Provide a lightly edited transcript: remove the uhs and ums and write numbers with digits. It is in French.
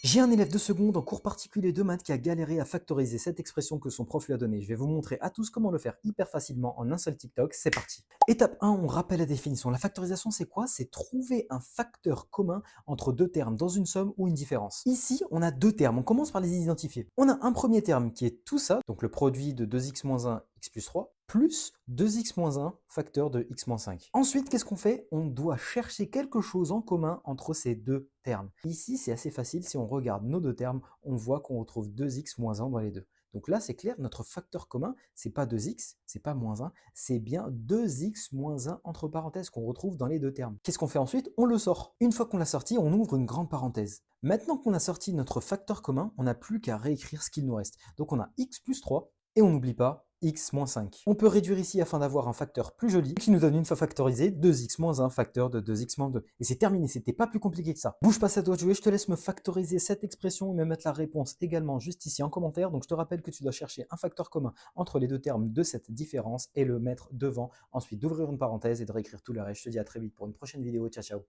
J'ai un élève de seconde en cours particulier de maths qui a galéré à factoriser cette expression que son prof lui a donnée. Je vais vous montrer à tous comment le faire hyper facilement en un seul TikTok. C'est parti. Étape 1, on rappelle la définition. La factorisation, c'est quoi? C'est trouver un facteur commun entre deux termes dans une somme ou une différence. Ici, on a deux termes. On commence par les identifier. On a un premier terme qui est tout ça, donc le produit de 2x moins 1, x plus 3, plus 2x moins 1 facteur de x moins 5. Ensuite, qu'est-ce qu'on fait? On doit chercher quelque chose en commun entre ces deux termes. Ici, c'est assez facile. Si on regarde nos deux termes, on voit qu'on retrouve 2x moins 1 dans les deux. Donc là, c'est clair, notre facteur commun, c'est pas 2x, c'est pas moins 1, c'est bien 2x moins 1 entre parenthèses qu'on retrouve dans les deux termes. Qu'est-ce qu'on fait ensuite? On le sort. Une fois qu'on l'a sorti, on ouvre une grande parenthèse. Maintenant qu'on a sorti notre facteur commun, on n'a plus qu'à réécrire ce qu'il nous reste. Donc on a x plus 3 et on n'oublie pas x moins 5. On peut réduire ici afin d'avoir un facteur plus joli qui nous donne une fois factorisé 2x moins 1 facteur de 2x moins 2. Et c'est terminé, c'était pas plus compliqué que ça. Bouge pas, ça doit jouer, je te laisse me factoriser cette expression et me mettre la réponse également juste ici en commentaire. Donc je te rappelle que tu dois chercher un facteur commun entre les deux termes de cette différence et le mettre devant. Ensuite d'ouvrir une parenthèse et de réécrire tout le reste. Je te dis à très vite pour une prochaine vidéo. Ciao ciao.